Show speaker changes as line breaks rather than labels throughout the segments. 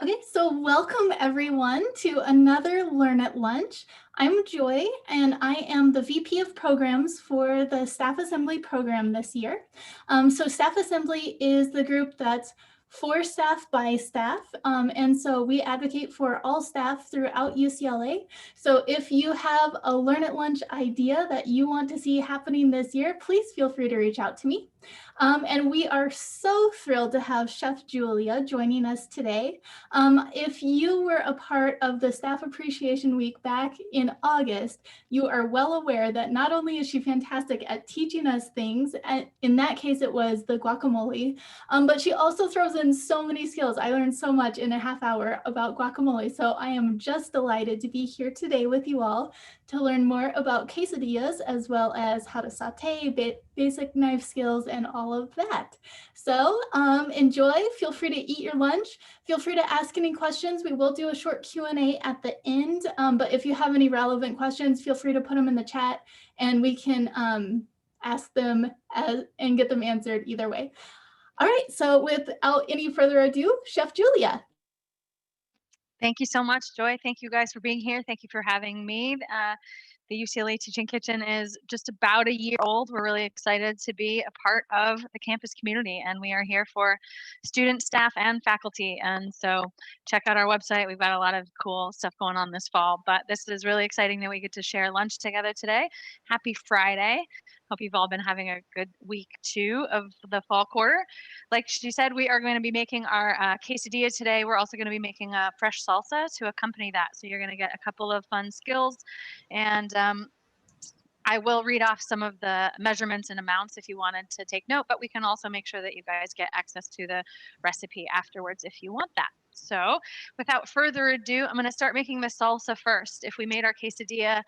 Okay, so welcome everyone to another Learn at Lunch. I'm Joy, and I am the VP of Programs for the Staff Assembly program this year. So Staff Assembly is the group that's for staff by staff, and so we advocate for all staff throughout UCLA. So if you have a Learn at Lunch idea that you want to see happening this year, please feel free to reach out to me. And we are so thrilled to have Chef Julia joining us today. If you were a part of the Staff Appreciation Week back in August, you are well aware that not only is she fantastic at teaching us things, and in that case it was the guacamole, but she also throws in so many skills. I learned so much in a half hour about guacamole, so I am just delighted to be here today with you all to learn more about quesadillas, as well as how to saute, basic knife skills, and all of that. So enjoy, feel free to eat your lunch. Feel free to ask any questions. We will do a short Q&A at the end, but if you have any relevant questions, feel free to put them in the chat and we can ask them and get them answered either way. All right, so without any further ado, Chef Julia.
Thank you so much, Joy. Thank you guys for being here. Thank you for having me. The UCLA Teaching Kitchen is just about a year old. We're really excited to be a part of the campus community, and we are here for students, staff, and faculty. And so check out our website. We've got a lot of cool stuff going on this fall, but this is really exciting that we get to share lunch together today. Happy Friday. Hope you've all been having a good week too of the fall quarter. Like she said, we are going to be making our quesadilla today. We're also going to be making a fresh salsa to accompany that. So you're going to get a couple of fun skills. And I will read off some of the measurements and amounts if you wanted to take note, but we can also make sure that you guys get access to the recipe afterwards if you want that. So without further ado, I'm going to start making the salsa first. If we made our quesadilla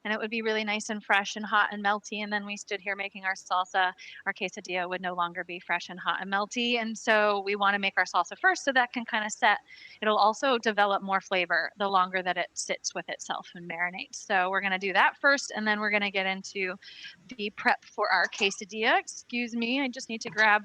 and it would be really nice and fresh and hot and melty, and then we stood here making our salsa, our quesadilla would no longer be fresh and hot and melty. And so we want to make our salsa first so that can kind of set, it'll also develop more flavor the longer that it sits with itself and marinates. So we're going to do that first, and then we're going to get into the prep for our quesadilla. Excuse me, I just need to grab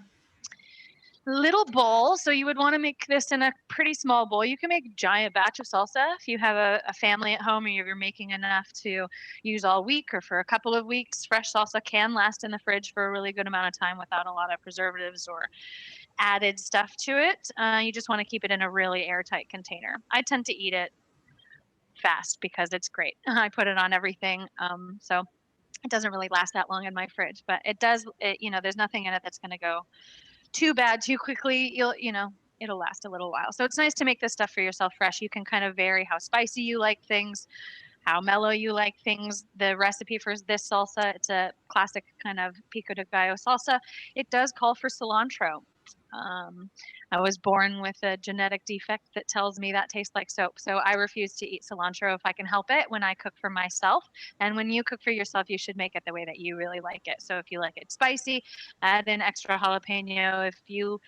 little bowl. So you would want to make this in a pretty small bowl. You can make a giant batch of salsa if you have a family at home or you're making enough to use all week or for a couple of weeks. Fresh salsa can last in the fridge for a really good amount of time without a lot of preservatives or added stuff to it. You just want to keep it in a really airtight container. I tend to eat it fast because it's great. I put it on everything. So it doesn't really last that long in my fridge, but it does, there's nothing in it that's going to go too bad too quickly. It'll last a little while. So it's nice to make this stuff for yourself fresh. You can kind of vary how spicy you like things, how mellow you like things. The recipe for this salsa, it's a classic kind of pico de gallo salsa. It does call for cilantro. Um, I was born with a genetic defect that tells me that tastes like soap. So I refuse to eat cilantro if I can help it when I cook for myself. And when you cook for yourself, you should make it the way that you really like it. So if you like it spicy, add in extra jalapeno. If you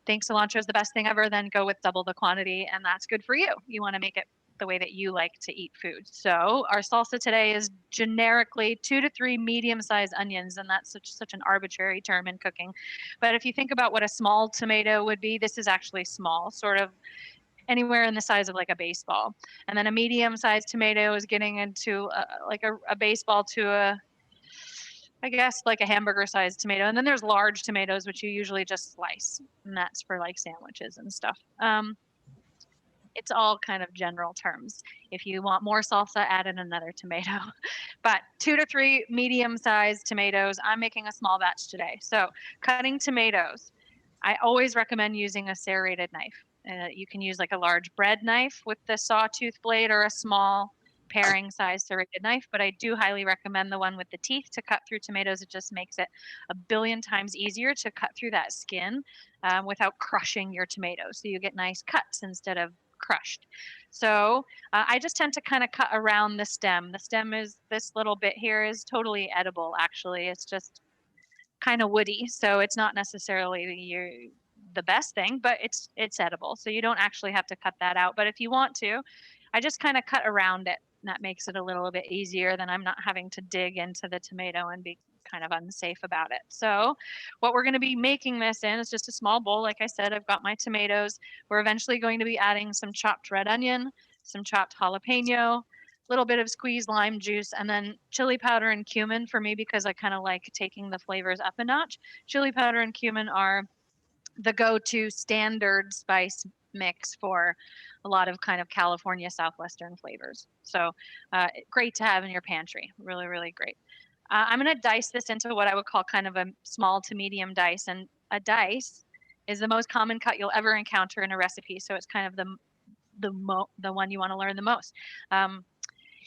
think cilantro is the best thing ever, then go with double the quantity, and that's good for you. You want to make it the way that you like to eat food. So our salsa today is generically 2 to 3 medium-sized onions, and that's such an arbitrary term in cooking. But if you think about what a small tomato would be, this is actually small, sort of anywhere in the size of like a baseball. And then a medium-sized tomato is getting into a baseball to I guess like a hamburger sized tomato. And then there's large tomatoes, which you usually just slice, and that's for like sandwiches and stuff. It's all kind of general terms. If you want more salsa, add in another tomato. But 2 to 3 medium sized tomatoes. I'm making a small batch today. So cutting tomatoes, I always recommend using a serrated knife. You can use like a large bread knife with the sawtooth blade or a small paring size serrated knife, but I do highly recommend the one with the teeth to cut through tomatoes. It just makes it a billion times easier to cut through that skin without crushing your tomatoes. So you get nice cuts instead of crushed. So I just tend to kind of cut around the stem. The stem is this little bit here is totally edible, actually. It's just kind of woody, so it's not necessarily the best thing, but it's edible. So you don't actually have to cut that out. But if you want to, I just kind of cut around it. And that makes it a little bit easier than I'm not having to dig into the tomato and be kind of unsafe about it. So what we're going to be making this in is just a small bowl. Like I said, I've got my tomatoes. We're eventually going to be adding some chopped red onion, some chopped jalapeno, a little bit of squeezed lime juice, and then chili powder and cumin for me because I kind of like taking the flavors up a notch. Chili powder and cumin are the go-to standard spice mix for a lot of kind of California southwestern flavors. So great to have in your pantry. Really, really great. I'm going to dice this into what I would call kind of a small to medium dice, and a dice is the most common cut you'll ever encounter in a recipe. So it's kind of the one you want to learn the most.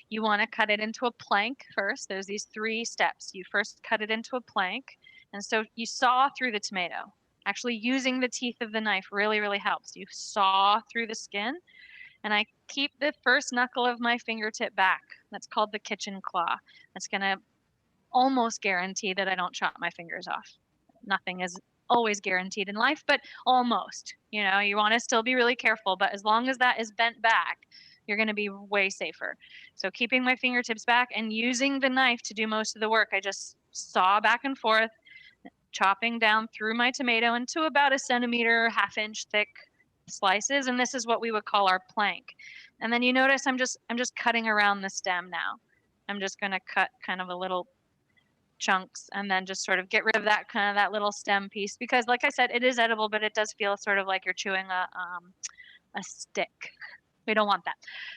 You want to cut it into a plank first. There's these 3 steps. You first cut it into a plank, and so you saw through the tomato. Actually, using the teeth of the knife really, really helps. You saw through the skin, and I keep the first knuckle of my fingertip back. That's called the kitchen claw. That's going to almost guarantee that I don't chop my fingers off. Nothing is always guaranteed in life, but almost. You know, you want to still be really careful, but as long as that is bent back, you're going to be way safer. So keeping my fingertips back and using the knife to do most of the work, I just saw back and forth, chopping down through my tomato into about a centimeter, half-inch thick slices, and this is what we would call our plank. And then you notice I'm just cutting around the stem now. I'm just going to cut kind of a little chunks and then just sort of get rid of that kind of that little stem piece because like I said, it is edible, but it does feel sort of like you're chewing a stick. We don't want that.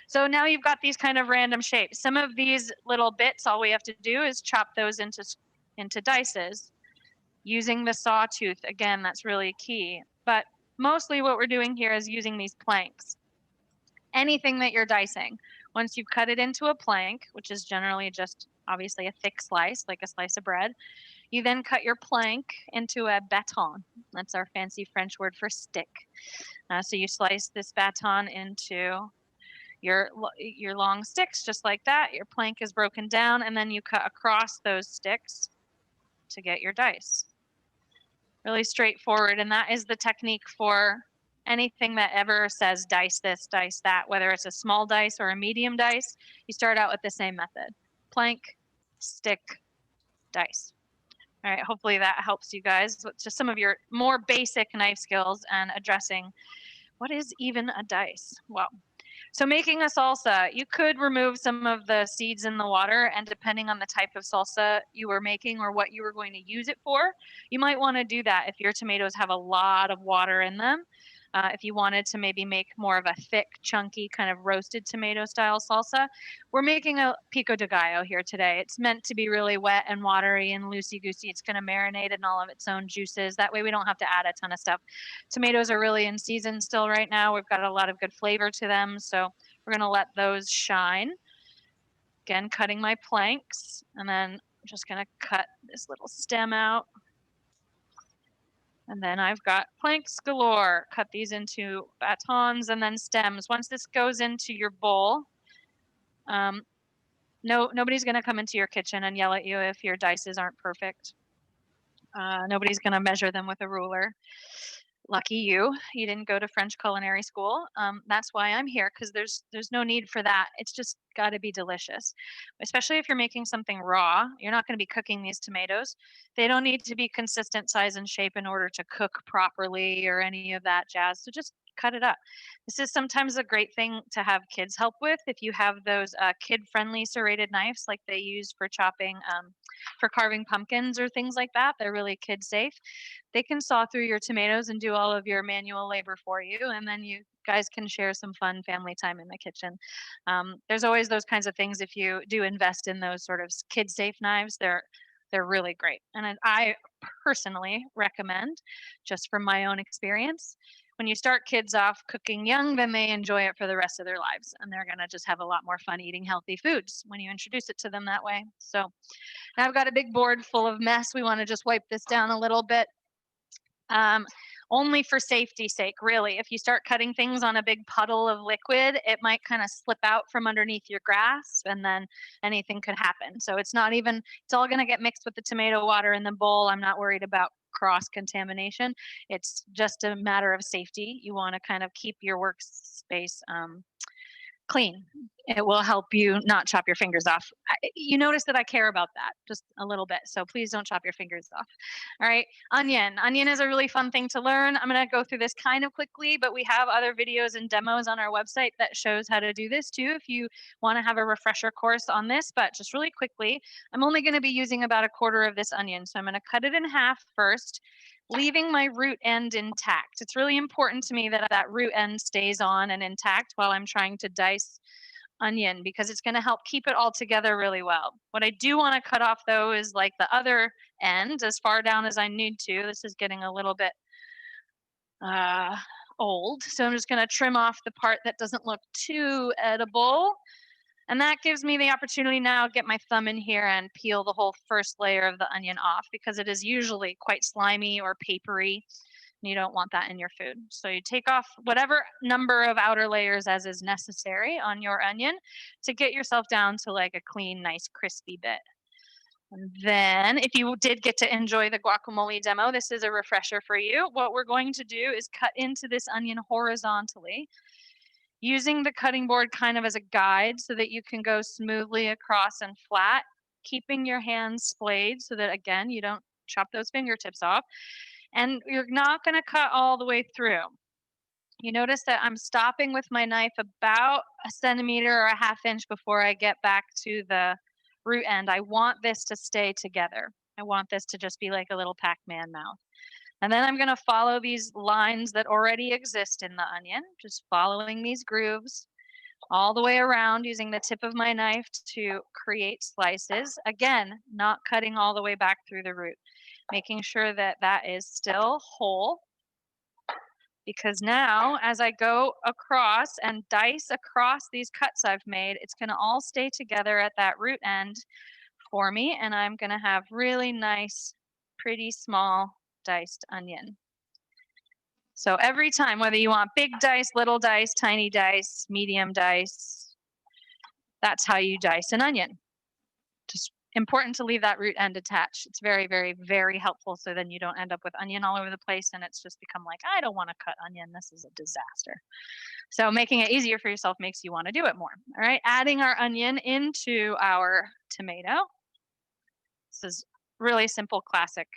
So now you've got these kind of random shapes. Some of these little bits, all we have to do is chop those into dices using the sawtooth. Again, that's really key. But mostly what we're doing here is using these planks. Anything that you're dicing, once you've cut it into a plank, which is generally just obviously a thick slice, like a slice of bread, you then cut your plank into a baton. That's our fancy French word for stick. So you slice this baton into your long sticks just like that. Your plank is broken down, and then you cut across those sticks to get your dice. Really straightforward, and that is the technique for anything that ever says dice this, dice that, whether it's a small dice or a medium dice. You start out with the same method: plank, stick, dice. All right, hopefully that helps you guys with just some of your more basic knife skills and addressing what is even a dice. Well, so making a salsa, you could remove some of the seeds in the water, and depending on the type of salsa you were making or what you were going to use it for, you might want to do that if your tomatoes have a lot of water in them. If you wanted to maybe make more of a thick, chunky, kind of roasted tomato style salsa, we're making a pico de gallo here today. It's meant to be really wet and watery and loosey goosey. It's going to marinate in all of its own juices. That way we don't have to add a ton of stuff. Tomatoes are really in season still right now. We've got a lot of good flavor to them, so we're going to let those shine. Again, cutting my planks, and then I'm just going to cut this little stem out. And then I've got planks galore. Cut these into batons and then stems. Once this goes into your bowl, nobody's going to come into your kitchen and yell at you if your dices aren't perfect. Nobody's going to measure them with a ruler. Lucky you, you didn't go to French culinary school. That's why I'm here, because there's no need for that. It's just got to be delicious, especially if you're making something raw. You're not going to be cooking these tomatoes. They don't need to be consistent size and shape in order to cook properly or any of that jazz. So just cut it up. This is sometimes a great thing to have kids help with. If you have those kid-friendly serrated knives like they use for chopping, for carving pumpkins or things like that, they're really kid-safe. They can saw through your tomatoes and do all of your manual labor for you, and then you guys can share some fun family time in the kitchen. There's always those kinds of things. If you do invest in those sort of kid-safe knives, they're really great. And I personally recommend, just from my own experience, when you start kids off cooking young, then they enjoy it for the rest of their lives, and they're going to just have a lot more fun eating healthy foods when you introduce it to them that way. So now I've got a big board full of mess. We want to just wipe this down a little bit. Only for safety's sake, really. If you start cutting things on a big puddle of liquid, it might kind of slip out from underneath your grasp, and then anything could happen. So it's all going to get mixed with the tomato water in the bowl. I'm not worried about cross contamination. It's just a matter of safety. You want to kind of keep your workspace clean. It will help you not chop your fingers off. You notice that I care about that just a little bit. So please don't chop your fingers off. All right. Onion. Onion is a really fun thing to learn. I'm going to go through this kind of quickly, but we have other videos and demos on our website that shows how to do this too if you want to have a refresher course on this. But just really quickly, I'm only going to be using about a quarter of this onion. So I'm going to cut it in half first, leaving my root end intact. It's really important to me that that root end stays on and intact while I'm trying to dice onion because it's going to help keep it all together really well. What I do want to cut off though is like the other end as far down as I need to. This is getting a little bit uh, old. So I'm just going to trim off the part that doesn't look too edible. And that gives me the opportunity now to get my thumb in here and peel the whole first layer of the onion off because it is usually quite slimy or papery. And you don't want that in your food. So you take off whatever number of outer layers as is necessary on your onion to get yourself down to like a clean, nice, crispy bit. And then if you did get to enjoy the guacamole demo, this is a refresher for you. What we're going to do is cut into this onion horizontally using the cutting board kind of as a guide so that you can go smoothly across and flat, keeping your hands splayed so that, again, you don't chop those fingertips off. And you're not going to cut all the way through. You notice that I'm stopping with my knife about a centimeter or a half inch before I get back to the root end. I want this to stay together. I want this to just be like a little Pac-Man mouth. And then I'm going to follow these lines that already exist in the onion, just following these grooves all the way around using the tip of my knife to create slices. Again, not cutting all the way back through the root, making sure that that is still whole. Because now as I go across and dice across these cuts I've made, it's going to all stay together at that root end for me. And I'm going to have really nice, pretty small diced onion. So every time, whether you want big dice, little dice, tiny dice, medium dice, that's how you dice an onion. Just important to leave that root end attached. It's very, very, very helpful so then you don't end up with onion all over the place and it's just become like, I don't want to cut onion. This is a disaster. So making it easier for yourself makes you want to do it more. All right, adding our onion into our tomato. This is really simple, classic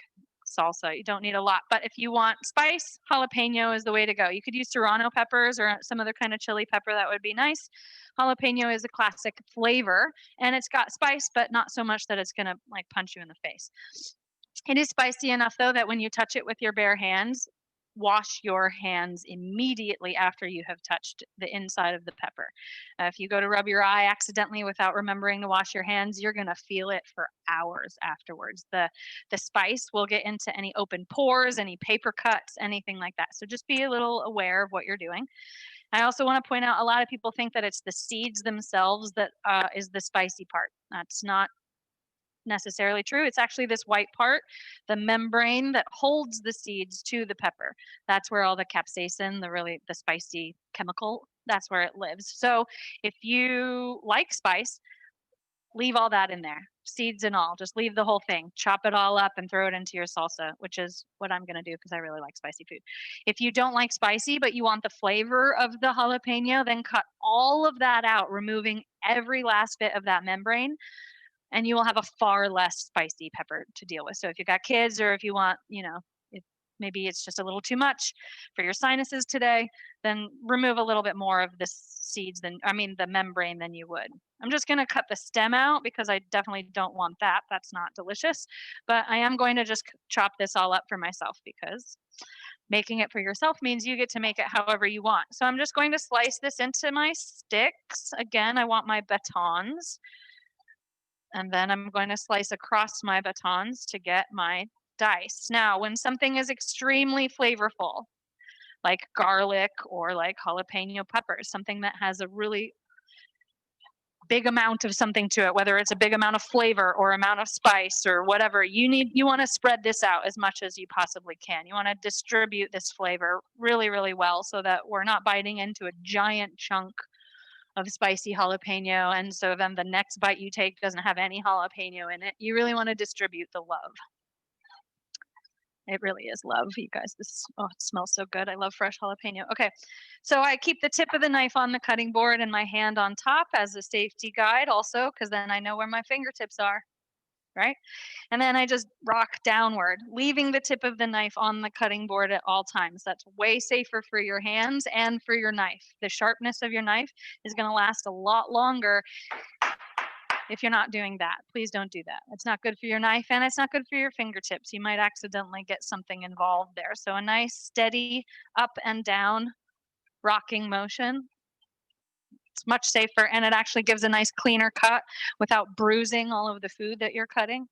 salsa. You don't need a lot, but if you want spice, jalapeno is the way to go. You could use serrano peppers or some other kind of chili pepper. That would be nice. Jalapeno is a classic flavor and it's got spice, but not so much that it's going to like punch you in the face. It is spicy enough though that when you touch it with your bare hands, wash your hands immediately after you have touched the inside of the pepper. If you go to rub your eye accidentally without remembering to wash your hands, you're going to feel it for hours afterwards. The spice will get into any open pores, any paper cuts, anything like that. So just be a little aware of what you're doing. I also want to point out a lot of people think that it's the seeds themselves that is the spicy part. That's not necessarily true. It's actually this white part, the membrane that holds the seeds to the pepper. That's where all the capsaicin, the spicy chemical, that's where it lives. So if you like spice, leave all that in there, seeds and all. Just leave the whole thing. Chop it all up and throw it into your salsa, which is what I'm going to do because I really like spicy food. If you don't like spicy, but you want the flavor of the jalapeno, then cut all of that out, removing every last bit of that membrane and you will have a far less spicy pepper to deal with. So if you've got kids or if you want, if maybe it's just a little too much for your sinuses today, then remove a little bit more of the the membrane than you would. I'm just going to cut the stem out because I definitely don't want that. That's not delicious. But I am going to just chop this all up for myself because making it for yourself means you get to make it however you want. So I'm just going to slice this into my sticks. Again, I want my batons. And then I'm going to slice across my batons to get my dice. Now, when something is extremely flavorful, like garlic or like jalapeno peppers, something that has a really big amount of something to it, whether it's a big amount of flavor or amount of spice or whatever, you want to spread this out as much as you possibly can. You want to distribute this flavor really, really well so that we're not biting into a giant chunk of spicy jalapeno. And so then the next bite you take doesn't have any jalapeno in it. You really want to distribute the love. It really is love, you guys. This, oh, it smells so good. I love fresh jalapeno. Okay, so I keep the tip of the knife on the cutting board and my hand on top as a safety guide, also, because then I know where my fingertips are, right? And then I just rock downward, leaving the tip of the knife on the cutting board at all times. That's way safer for your hands and for your knife. The sharpness of your knife is going to last a lot longer if you're not doing that. Please don't do that. It's not good for your knife and it's not good for your fingertips. You might accidentally get something involved there. So a nice steady up and down rocking motion. It's much safer and it actually gives a nice cleaner cut without bruising all of the food that you're cutting.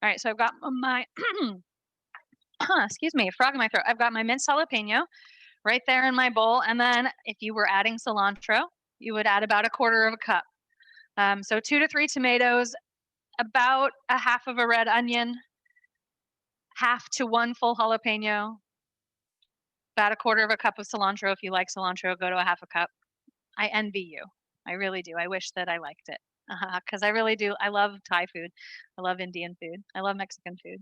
All right, so I've got my excuse me, frog in my throat. I've got my minced jalapeno right there in my bowl, and then if you were adding cilantro, you would add about a quarter of a cup. So 2 to 3 tomatoes, about a half of a red onion, half to 1 full jalapeno, about a quarter of a cup of cilantro. If you like cilantro, go to a half a cup. I envy you. I really do. I wish that I liked it because I really do. I love Thai food. I love Indian food. I love Mexican food.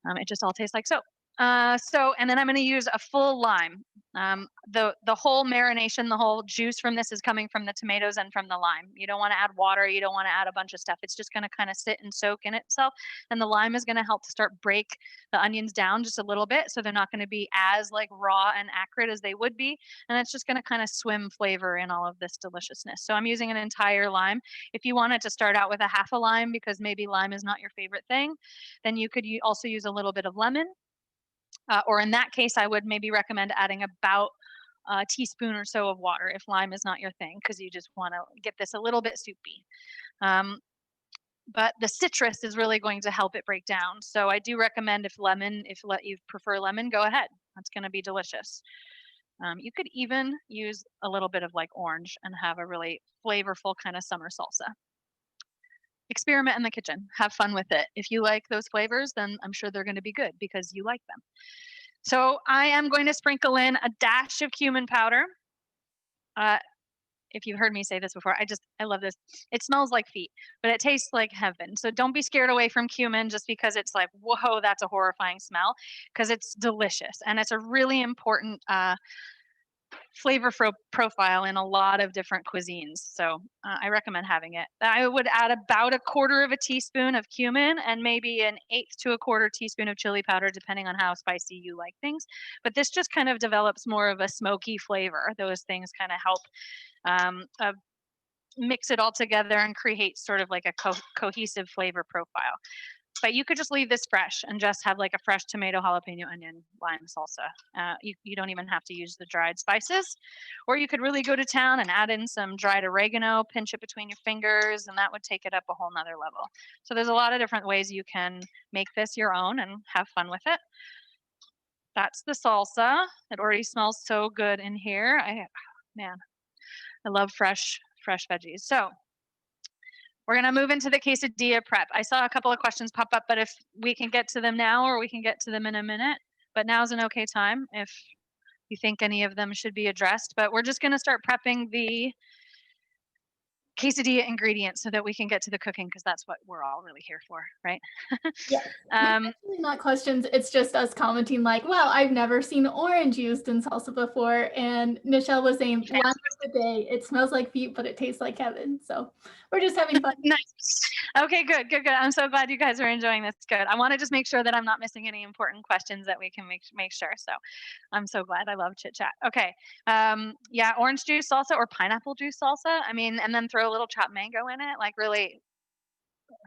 It just all tastes like soap. And then I'm going to use a full lime. The whole marination, the whole juice from this is coming from the tomatoes and from the lime. You don't want to add water. You don't want to add a bunch of stuff. It's just going to kind of sit and soak in itself. And the lime is going to help to start break the onions down just a little bit, so they're not going to be as like raw and acrid as they would be. And it's just going to kind of swim flavor in all of this deliciousness. So I'm using an entire lime. If you wanted to start out with a half a lime because maybe lime is not your favorite thing, then you could also use a little bit of lemon. Or in that case, I would maybe recommend adding about a teaspoon or so of water if lime is not your thing, because you just want to get this a little bit soupy. Um, but the citrus is really going to help it break down. So I do recommend if you prefer lemon, go ahead. That's going to be delicious. You could even use a little bit of like orange and have a really flavorful kind of summer salsa. Experiment in the kitchen. Have fun with it. If you like those flavors, then I'm sure they're going to be good because you like them. So I am going to sprinkle in a dash of cumin powder. Uh, if you've heard me say this before, I love this. It smells like feet, but it tastes like heaven. So don't be scared away from cumin just because it's like, whoa, that's a horrifying smell, because it's delicious. And it's a really important flavor profile in a lot of different cuisines. So I recommend having it. I would add about a quarter of a teaspoon of cumin and maybe an eighth to a quarter teaspoon of chili powder, depending on how spicy you like things. But this just kind of develops more of a smoky flavor. Those things kind of help mix it all together and create sort of like a cohesive flavor profile. But you could just leave this fresh and just have like a fresh tomato, jalapeno, onion, lime salsa. You don't even have to use the dried spices. Or you could really go to town and add in some dried oregano, pinch it between your fingers, and that would take it up a whole nother level. So there's a lot of different ways you can make this your own and have fun with it. That's the salsa. It already smells so good in here. Man, I love fresh veggies. So we're going to move into the quesadilla prep. I saw a couple of questions pop up, but if we can get to them now or we can get to them in a minute, but now's an okay time if you think any of them should be addressed. But we're just going to start prepping the quesadilla ingredients so that we can get to the cooking, because that's what we're all really here for, right?
Yes. It's actually not questions. It's just us commenting like, well, I've never seen orange used in salsa before. And Nichelle was saying, lime of the day. It smells like feet, but it tastes like heaven. So we're just having fun.
Nice. Okay, good. I'm so glad you guys are enjoying this. Good. I want to just make sure that I'm not missing any important questions that we can make sure. So I'm so glad. I love chit chat. Okay. Yeah, orange juice salsa or pineapple juice salsa. I mean, and then throw a little chopped mango in it. Like really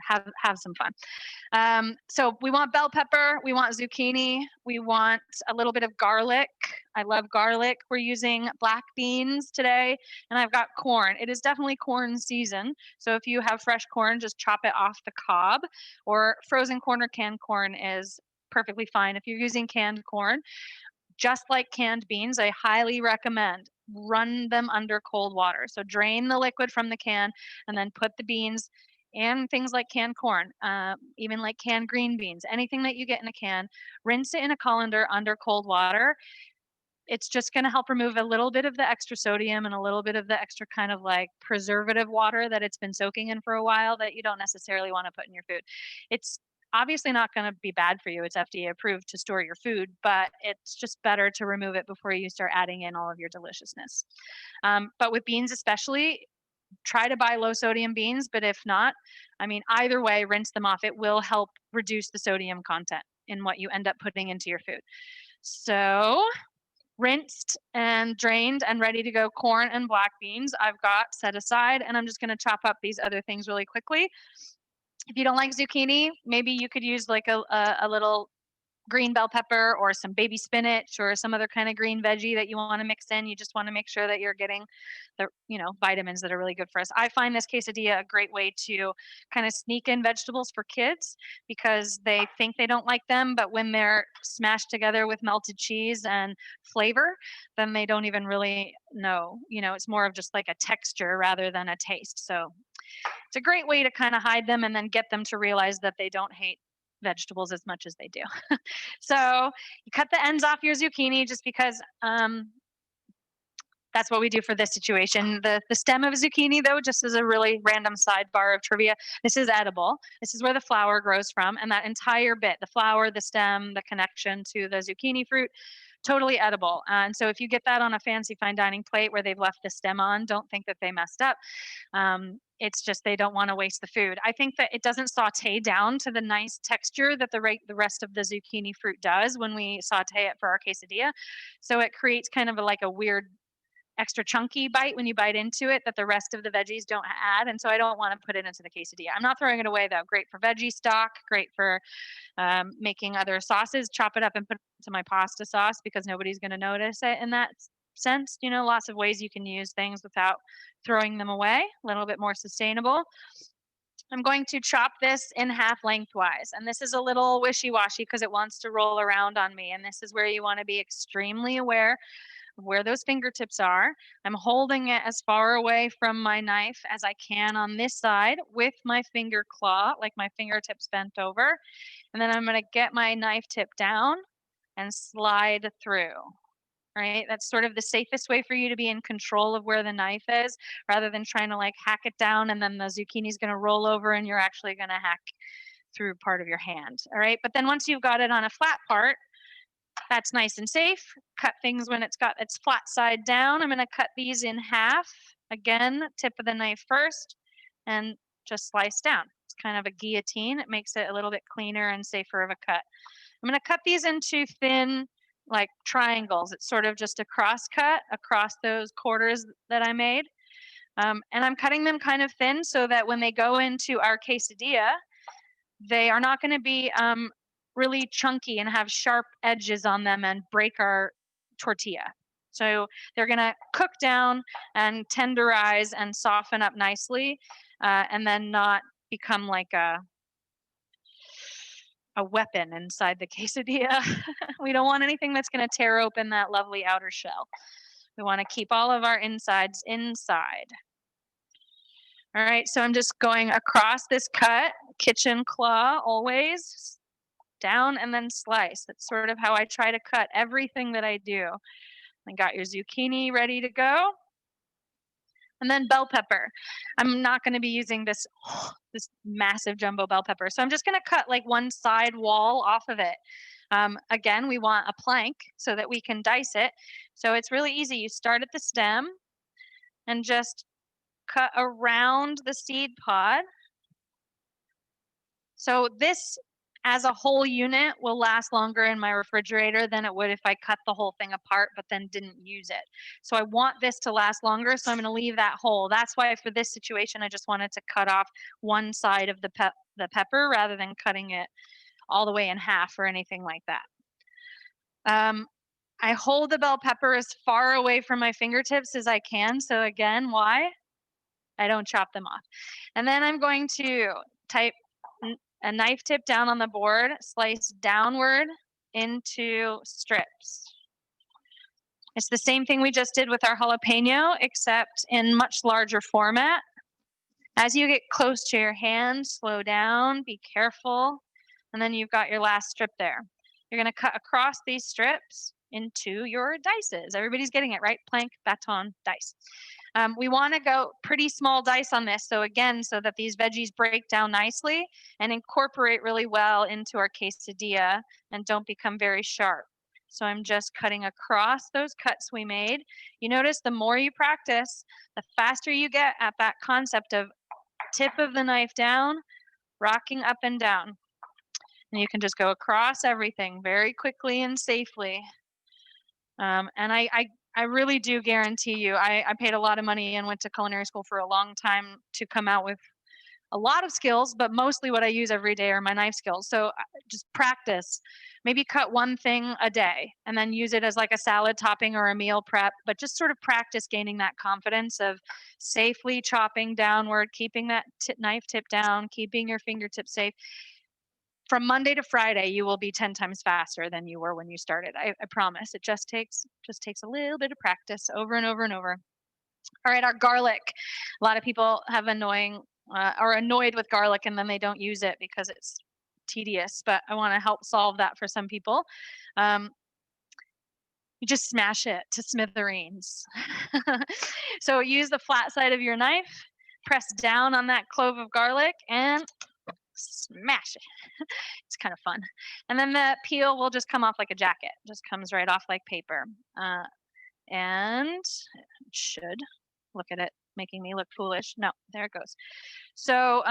have some fun. So we want bell pepper, we want zucchini, we want a little bit of garlic. I love garlic. We're using black beans today, and I've got corn. It is definitely corn season. So if you have fresh corn, just chop it off the cob, or frozen corn or canned corn is perfectly fine. If you're using canned corn, just like canned beans, I highly recommend run them under cold water. So drain the liquid from the can and then put the beans and things like canned corn, even like canned green beans, anything that you get in a can, rinse it in a colander under cold water. It's just going to help remove a little bit of the extra sodium and a little bit of the extra kind of like preservative water that it's been soaking in for a while that you don't necessarily want to put in your food. obviously not going to be bad for you. It's FDA approved to store your food, but it's just better to remove it before you start adding in all of your deliciousness. But with beans, especially, try to buy low sodium beans. But if not, I mean, either way, rinse them off. It will help reduce the sodium content in what you end up putting into your food. So, rinsed and drained and ready to go corn and black beans I've got set aside, and I'm just going to chop up these other things really quickly. If you don't like zucchini, maybe you could use like a little green bell pepper or some baby spinach or some other kind of green veggie that you want to mix in. You just want to make sure that you're getting the, vitamins that are really good for us. I find this quesadilla a great way to kind of sneak in vegetables for kids because they think they don't like them, but when they're smashed together with melted cheese and flavor, then they don't even really know. It's more of just like a texture rather than a taste. So it's a great way to kind of hide them and then get them to realize that they don't hate vegetables as much as they do. So you cut the ends off your zucchini just because that's what we do for this situation. The stem of a zucchini, though, just as a really random sidebar of trivia, this is edible. This is where the flower grows from, and that entire bit, the flower, the stem, the connection to the zucchini fruit, totally edible. And so if you get that on a fancy fine dining plate where they've left the stem on, don't think that they messed up. It's just they don't want to waste the food. I think that it doesn't saute down to the nice texture that the rest of the zucchini fruit does when we saute it for our quesadilla. So it creates kind of like a weird extra chunky bite when you bite into it that the rest of the veggies don't add. And so I don't want to put it into the quesadilla. I'm not throwing it away though. Great for veggie stock, great for making other sauces. Chop it up and put it into my pasta sauce because nobody's going to notice it in that sense. Lots of ways you can use things without throwing them away, a little bit more sustainable. I'm going to chop this in half lengthwise. And this is a little wishy-washy because it wants to roll around on me. And this is where you want to be extremely aware where those fingertips are. I'm holding it as far away from my knife as I can on this side with my finger claw, like my fingertips bent over. And then I'm going to get my knife tip down and slide through. Right? That's sort of the safest way for you to be in control of where the knife is rather than trying to like hack it down and then the zucchini is going to roll over and you're actually going to hack through part of your hand. All right? But then once you've got it on a flat part, that's nice and safe. Cut things when it's got its flat side down. I'm going to cut these in half. Again, tip of the knife first and just slice down. It's kind of a guillotine. It makes it a little bit cleaner and safer of a cut. I'm going to cut these into thin, like triangles. It's sort of just a cross cut across those quarters that I made. And I'm cutting them kind of thin so that when they go into our quesadilla, they are not going to be really chunky and have sharp edges on them and break our tortilla. So they're going to cook down and tenderize and soften up nicely and then not become like a weapon inside the quesadilla. We don't want anything that's going to tear open that lovely outer shell. We want to keep all of our insides inside. All right, so I'm just going across this cut, kitchen claw always, down and then slice. That's sort of how I try to cut everything that I do. I got your zucchini ready to go. And then bell pepper. I'm not going to be using this this massive jumbo bell pepper. So I'm just going to cut like one side wall off of it. Again, we want a plank so that we can dice it. So it's really easy. You start at the stem and just cut around the seed pod. So this as a whole unit will last longer in my refrigerator than it would if I cut the whole thing apart but then didn't use it. So I want this to last longer, so I'm going to leave that whole. That's why for this situation I just wanted to cut off one side of the pepper rather than cutting it all the way in half or anything like that. I hold the bell pepper as far away from my fingertips as I can. So again, why? I don't chop them off. And then I'm going to type a knife tip down on the board, slice downward into strips. It's the same thing we just did with our jalapeno, except in much larger format. As you get close to your hand, slow down, be careful, and then you've got your last strip there. You're going to cut across these strips into your dices. Everybody's getting it, right? Plank, baton, dice. We want to go pretty small dice on this. So again, so that these veggies break down nicely and incorporate really well into our quesadilla and don't become very sharp. So I'm just cutting across those cuts we made. You notice the more you practice, the faster you get at that concept of tip of the knife down, rocking up and down. And you can just go across everything very quickly and safely. And I really do guarantee you, I paid a lot of money and went to culinary school for a long time to come out with a lot of skills, but mostly what I use every day are my knife skills. So just practice. Maybe cut one thing a day and then use it as like a salad topping or a meal prep, but just sort of practice gaining that confidence of safely chopping downward, keeping that knife tip down, keeping your fingertips safe. From Monday to Friday, you will be 10 times faster than you were when you started. I promise. It just takes a little bit of practice over and over and over. All right, our garlic. A lot of people have are annoyed with garlic and then they don't use it because it's tedious. But I want to help solve that for some people. Um, you just smash it to smithereens. So use the flat side of your knife, press down on that clove of garlic, and smash it. It's kind of fun. And then the peel will just come off like a jacket. Just comes right off like paper. And it should look at it making me look foolish. No, there it goes. So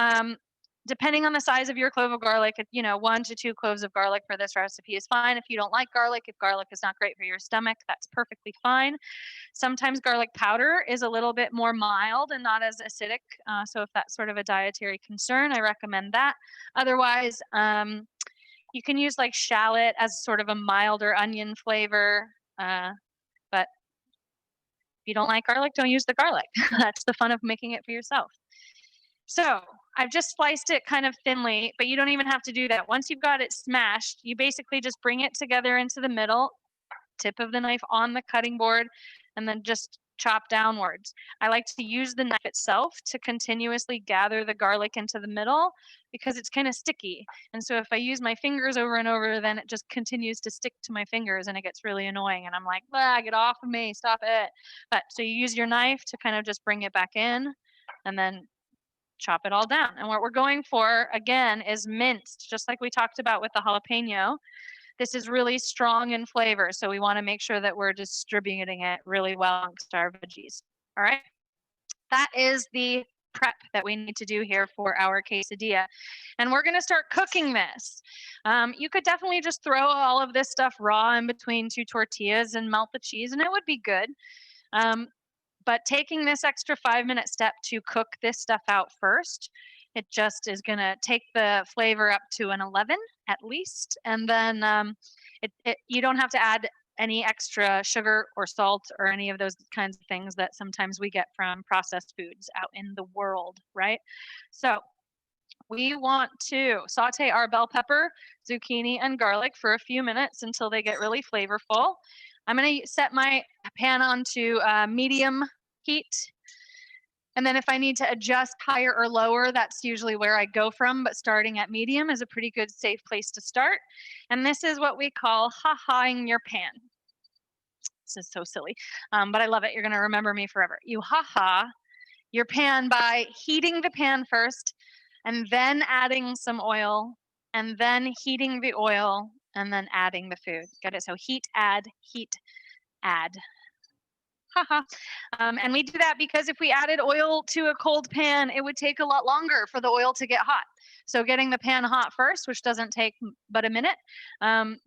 depending on the size of your clove of garlic, 1 to 2 cloves of garlic for this recipe is fine. If you don't like garlic, if garlic is not great for your stomach, that's perfectly fine. Sometimes garlic powder is a little bit more mild and not as acidic. So if that's sort of a dietary concern, I recommend that. Otherwise, you can use like shallot as sort of a milder onion flavor. But if you don't like garlic, don't use the garlic. That's the fun of making it for yourself. So I've just sliced it kind of thinly, but you don't even have to do that. Once you've got it smashed, you basically just bring it together into the middle, tip of the knife on the cutting board, and then just chop downwards. I like to use the knife itself to continuously gather the garlic into the middle because it's kind of sticky. And so if I use my fingers over and over, then it just continues to stick to my fingers and it gets really annoying. And I'm like, get off of me, stop it. But so you use your knife to kind of just bring it back in and then chop it all down. And what we're going for, again, is minced, just like we talked about with the jalapeno. This is really strong in flavor, so we want to make sure that we're distributing it really well amongst our veggies. All right, that is the prep that we need to do here for our quesadilla. And we're going to start cooking this. You could definitely just throw all of this stuff raw in between 2 tortillas and melt the cheese, and it would be good. But taking this extra 5-minute step to cook this stuff out first, it just is going to take the flavor up to an 11 at least. And then you don't have to add any extra sugar or salt or any of those kinds of things that sometimes we get from processed foods out in the world, right? So we want to saute our bell pepper, zucchini, and garlic for a few minutes until they get really flavorful. I'm going to set my pan onto medium heat. And then if I need to adjust higher or lower, that's usually where I go from. But starting at medium is a pretty good, safe place to start. And this is what we call ha-haing your pan. This is so silly, but I love it. You're going to remember me forever. You ha-ha your pan by heating the pan first and then adding some oil and then heating the oil and then adding the food. Get it? So heat, add, haha. And we do that because if we added oil to a cold pan, it would take a lot longer for the oil to get hot. So getting the pan hot first, which doesn't take but a minute,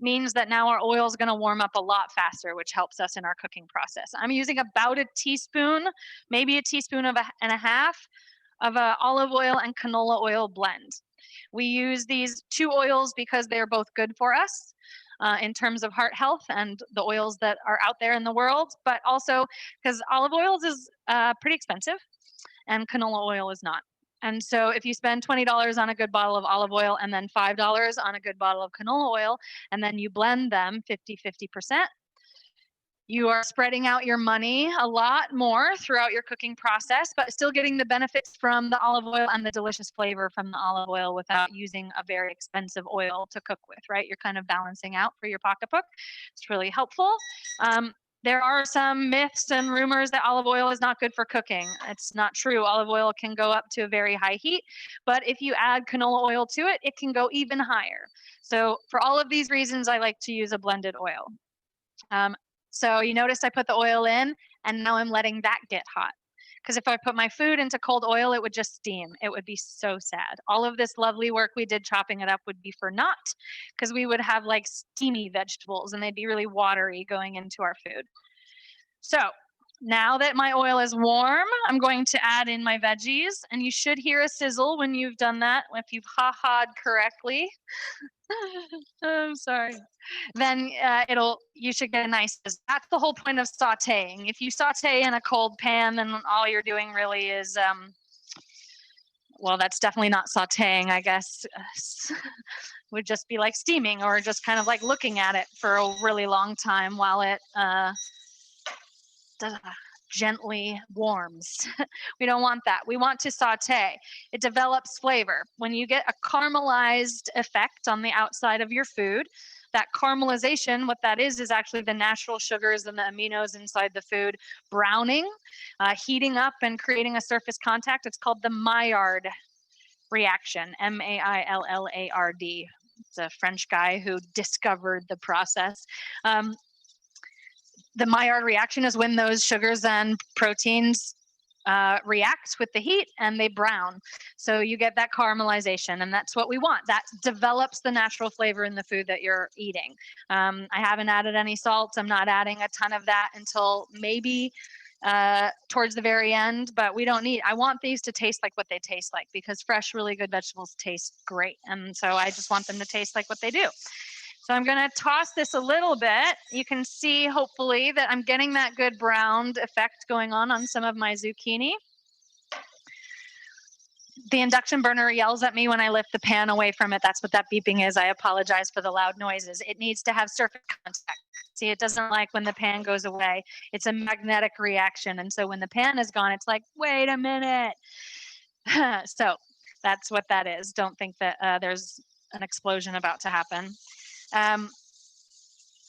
means that now our oil is going to warm up a lot faster, which helps us in our cooking process. I'm using about a teaspoon, maybe a teaspoon and a half of olive oil and canola oil blend. We use these 2 oils because they're both good for us. In terms of heart health and the oils that are out there in the world, but also because olive oils is pretty expensive and canola oil is not. And so if you spend $20 on a good bottle of olive oil and then $5 on a good bottle of canola oil, and then you blend them 50-50%, you are spreading out your money a lot more throughout your cooking process, but still getting the benefits from the olive oil and the delicious flavor from the olive oil without using a very expensive oil to cook with, right? You're kind of balancing out for your pocketbook. It's really helpful. There are some myths and rumors that olive oil is not good for cooking. It's not true. Olive oil can go up to a very high heat, but if you add canola oil to it, it can go even higher. So, for all of these reasons, I like to use a blended oil. Um, so, you notice I put the oil in, and now I'm letting that get hot. Because if I put my food into cold oil, it would just steam. It would be so sad. All of this lovely work we did chopping it up would be for naught, because we would have like steamy vegetables and they'd be really watery going into our food. So now that my oil is warm, I'm going to add in my veggies, and you should hear a sizzle when you've done that, if you've ha-ha'd correctly. I'm sorry. Then you should get a nice. That's the whole point of sautéing. If you saute in a cold pan, then all you're doing really is well, that's definitely not sautéing, I guess. Would just be like steaming or just kind of like looking at it for a really long time while it gently warms. We don't want that. We want to saute. It develops flavor. When you get a caramelized effect on the outside of your food, that caramelization, what that is actually the natural sugars and the aminos inside the food browning, heating up and creating a surface contact. It's called the Maillard reaction, Maillard. It's a French guy who discovered the process. The Maillard reaction is when those sugars and proteins react with the heat and they brown. So you get that caramelization, and that's what we want. That develops the natural flavor in the food that you're eating. I haven't added any salt. I'm not adding a ton of that until maybe towards the very end, but we don't need. I want these to taste like what they taste like, because fresh, really good vegetables taste great. And so I just want them to taste like what they do. So I'm going to toss this a little bit. You can see, hopefully, that I'm getting that good browned effect going on some of my zucchini. The induction burner yells at me when I lift the pan away from it. That's what that beeping is. I apologize for the loud noises. It needs to have surface contact. See, it doesn't like when the pan goes away. It's a magnetic reaction. And so when the pan is gone, it's like, wait a minute. So that's what that is. Don't think that there's an explosion about to happen. I'm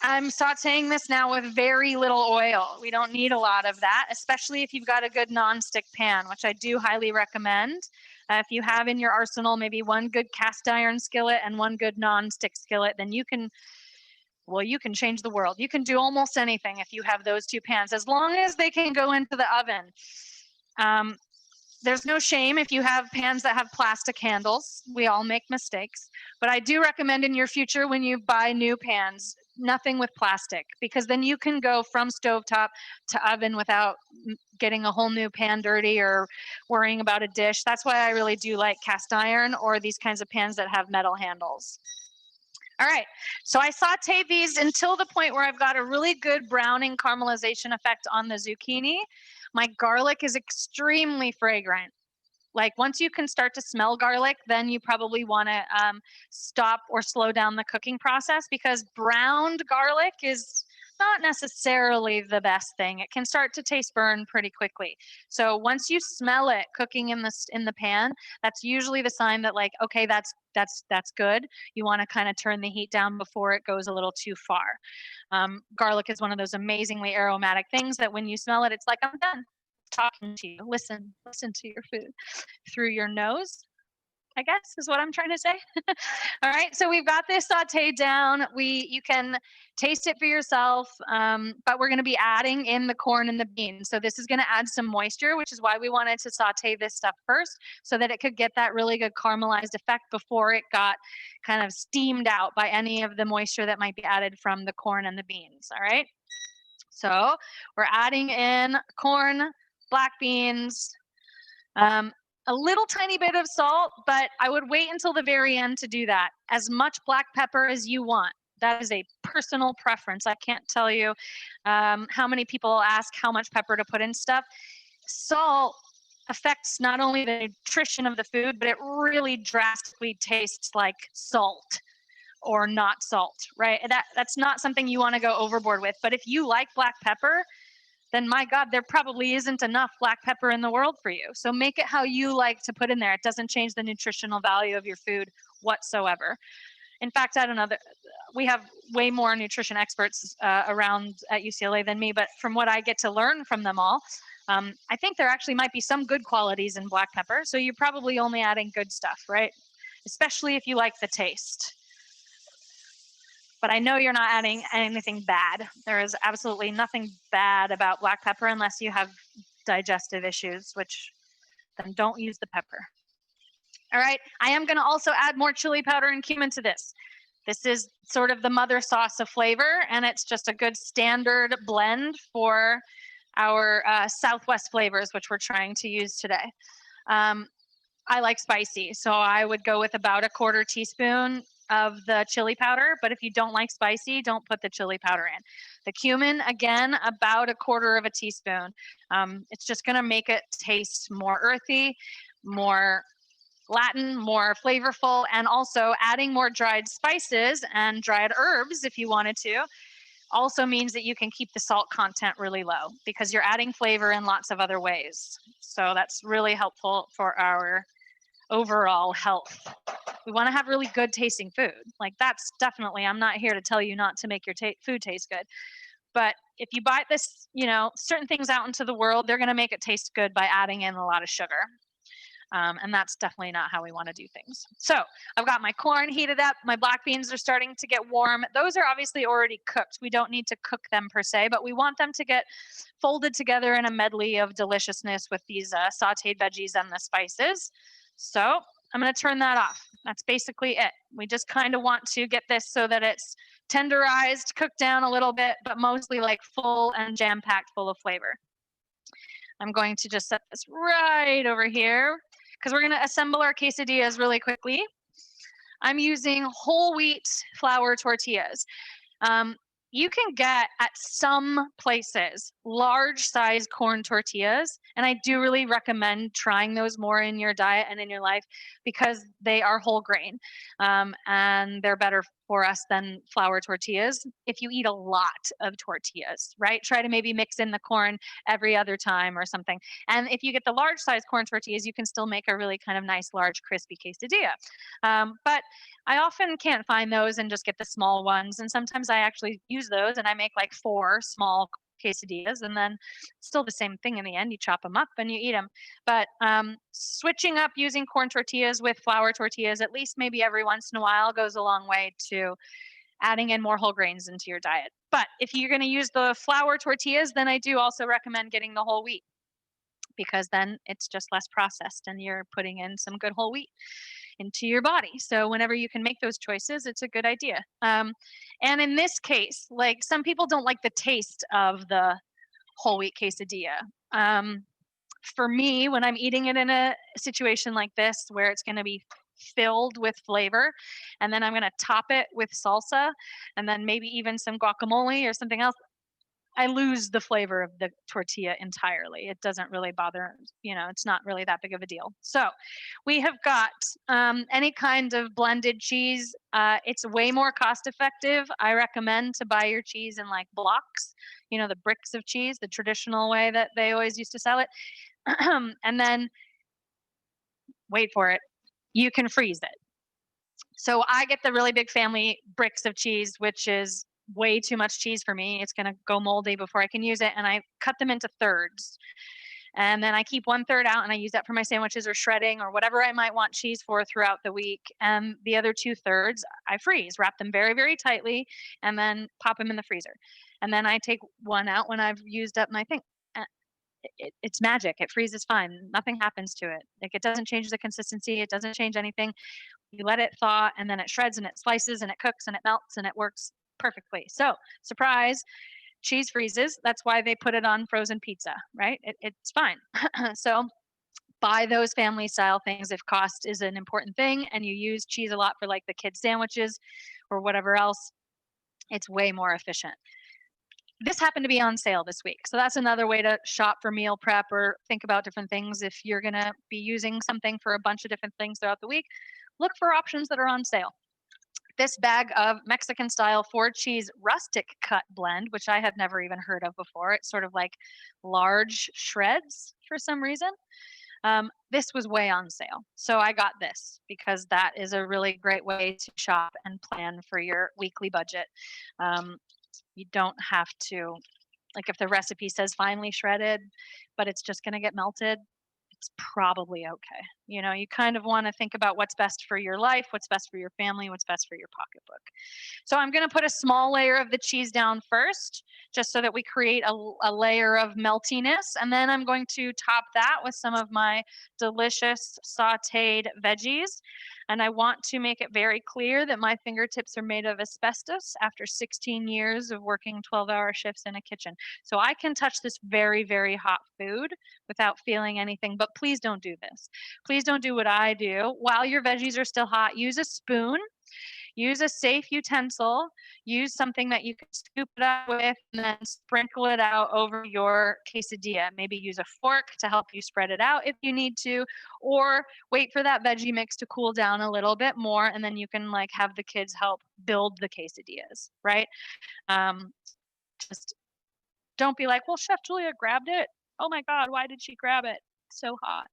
sauteing this now with very little oil. We don't need a lot of that, especially if you've got a good nonstick pan, which I do highly recommend. If you have in your arsenal maybe one good cast iron skillet and one good nonstick skillet, then you can change the world. You can do almost anything if you have those two pans, as long as they can go into the oven. There's no shame if you have pans that have plastic handles. We all make mistakes. But I do recommend in your future, when you buy new pans, nothing with plastic, because then you can go from stovetop to oven without getting a whole new pan dirty or worrying about a dish. That's why I really do like cast iron or these kinds of pans that have metal handles. All right, so I saute these until the point where I've got a really good browning caramelization effect on the zucchini. My garlic is extremely fragrant. Like, once you can start to smell garlic, then you probably want to stop or slow down the cooking process, because browned garlic is not necessarily the best thing. It can start to taste burn pretty quickly. So once you smell it cooking in the pan, that's usually the sign that, like, okay, that's good. You want to kind of turn the heat down before it goes a little too far. Garlic is one of those amazingly aromatic things that when you smell it, it's like, I'm done talking to you. Listen to your food through your nose, I guess, is what I'm trying to say. All right, so we've got this sauteed down. You can taste it for yourself, but we're going to be adding in the corn and the beans. So this is going to add some moisture, which is why we wanted to saute this stuff first, so that it could get that really good caramelized effect before it got kind of steamed out by any of the moisture that might be added from the corn and the beans. All right, so we're adding in corn, black beans, a little tiny bit of salt, but I would wait until the very end to do that. As much black pepper as you want. That is a personal preference. I can't tell you how many people ask how much pepper to put in stuff. Salt affects not only the nutrition of the food, but it really drastically tastes like salt or not salt, right? That's not something you want to go overboard with. But if you like black pepper, then my God, there probably isn't enough black pepper in the world for you. So make it how you like to put in there. It doesn't change the nutritional value of your food whatsoever. In fact, I don't know, we have way more nutrition experts around at UCLA than me, but from what I get to learn from them all, I think there actually might be some good qualities in black pepper. So you're probably only adding good stuff, right? Especially if you like the taste. But I know you're not adding anything bad. There is absolutely nothing bad about black pepper unless you have digestive issues, which then don't use the pepper. All right, I am going to also add more chili powder and cumin to this. This is sort of the mother sauce of flavor, and it's just a good standard blend for our Southwest flavors, which we're trying to use today. I like spicy, so I would go with about a quarter teaspoon of the chili powder, but if you don't like spicy, don't put the chili powder in. The cumin, again, about a quarter of a teaspoon. It's just going to make it taste more earthy, more Latin, more flavorful, and also adding more dried spices and dried herbs if you wanted to also means that you can keep the salt content really low because you're adding flavor in lots of other ways. So that's really helpful for our overall health. We want to have really good tasting food. Like that's definitely, I'm not here to tell you not to make your food taste good. But if you buy this, certain things out into the world, they're going to make it taste good by adding in a lot of sugar. And that's definitely not how we want to do things. So I've got my corn heated up. My black beans are starting to get warm. Those are obviously already cooked. We don't need to cook them per se, but we want them to get folded together in a medley of deliciousness with these sauteed veggies and the spices. So I'm going to turn that off. That's basically it. We just kind of want to get this so that it's tenderized, cooked down a little bit, but mostly like full and jam-packed full of flavor. I'm going to just set this right over here because we're going to assemble our quesadillas really quickly. I'm using whole wheat flour tortillas. You can get at some places large size corn tortillas, and I do really recommend trying those more in your diet and in your life because they are whole grain, and they're better for us than flour tortillas if you eat a lot of tortillas, right? Try to maybe mix in the corn every other time or something. And if you get the large size corn tortillas, you can still make a really kind of nice, large, crispy quesadilla. But I often can't find those and just get the small ones. And sometimes I actually use those and I make like 4 small quesadillas, and then still the same thing in the end. You chop them up and you eat them. But switching up using corn tortillas with flour tortillas, at least maybe every once in a while, goes a long way to adding in more whole grains into your diet. But if you're going to use the flour tortillas, then I do also recommend getting the whole wheat because then it's just less processed and you're putting in some good whole wheat into your body. So whenever you can make those choices, it's a good idea. And in this case, like some people don't like the taste of the whole wheat quesadilla. For me, when I'm eating it in a situation like this where it's going to be filled with flavor, and then I'm going to top it with salsa and then maybe even some guacamole or something else, I lose the flavor of the tortilla entirely. It doesn't really bother, it's not really that big of a deal. So we have got any kind of blended cheese. It's way more cost effective. I recommend to buy your cheese in like blocks, the bricks of cheese, the traditional way that they always used to sell it. And then, wait for it, you can freeze it. So I get the really big family bricks of cheese, which is way too much cheese for me. It's going to go moldy before I can use it. And I cut them into thirds. And then I keep 1/3 out and I use that for my sandwiches or shredding or whatever I might want cheese for throughout the week. And the other 2/3 I freeze, wrap them very, very tightly, and then pop them in the freezer. And then I take one out when I've used up my thing. It's magic. It freezes fine. Nothing happens to it. Like it doesn't change the consistency. It doesn't change anything. You let it thaw and then it shreds and it slices and it cooks and it melts and it works perfectly. So, surprise, cheese freezes. That's why they put it on frozen pizza, right? It's fine. So, buy those family style things if cost is an important thing and you use cheese a lot for like the kids' sandwiches or whatever else. It's way more efficient. This happened to be on sale this week. So that's another way to shop for meal prep or think about different things. If you're going to be using something for a bunch of different things throughout the week, look for options that are on sale. This bag of Mexican style 4-cheese rustic cut blend, which I have never even heard of before. It's sort of like large shreds for some reason. This was way on sale. So I got this because that is a really great way to shop and plan for your weekly budget. Um, you don't have to, like, if the recipe says finely shredded, but it's just going to get melted, it's probably okay. You know, you kind of want to think about what's best for your life, what's best for your family, what's best for your pocketbook. So I'm going to put a small layer of the cheese down first, just so that we create a layer of meltiness. And then I'm going to top that with some of my delicious sauteed veggies. And I want to make it very clear that my fingertips are made of asbestos after 16 years of working 12-hour shifts in a kitchen. So I can touch this very, very hot food without feeling anything. But please don't do this. Please don't do what I do. While your veggies are still hot, use a spoon. Use a safe utensil. Use something that you can scoop it up with and then sprinkle it out over your quesadilla. Maybe use a fork to help you spread it out if you need to, or wait for that veggie mix to cool down a little bit more, and then you can like have the kids help build the quesadillas, right? Um, just don't be like, well, Chef Julia grabbed it. Oh my God, why did she grab it? So hot.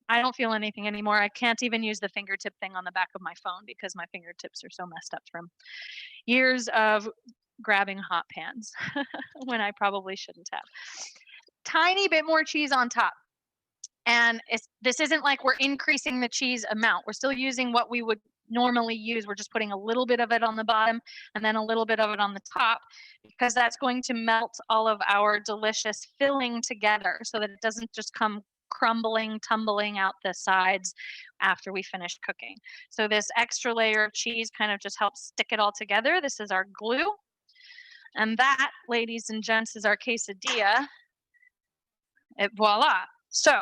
I don't feel anything anymore. I can't even use the fingertip thing on the back of my phone because my fingertips are so messed up from years of grabbing hot pans when I probably shouldn't have. Tiny bit more cheese on top. And this isn't like we're increasing the cheese amount. We're still using what we would normally use. We're just putting a little bit of it on the bottom and then a little bit of it on the top, because that's going to melt all of our delicious filling together so that it doesn't just come crumbling, tumbling out the sides after we finish cooking. So this extra layer of cheese kind of just helps stick it all together. This is our glue. And that, ladies and gents, is our quesadilla. Voila. So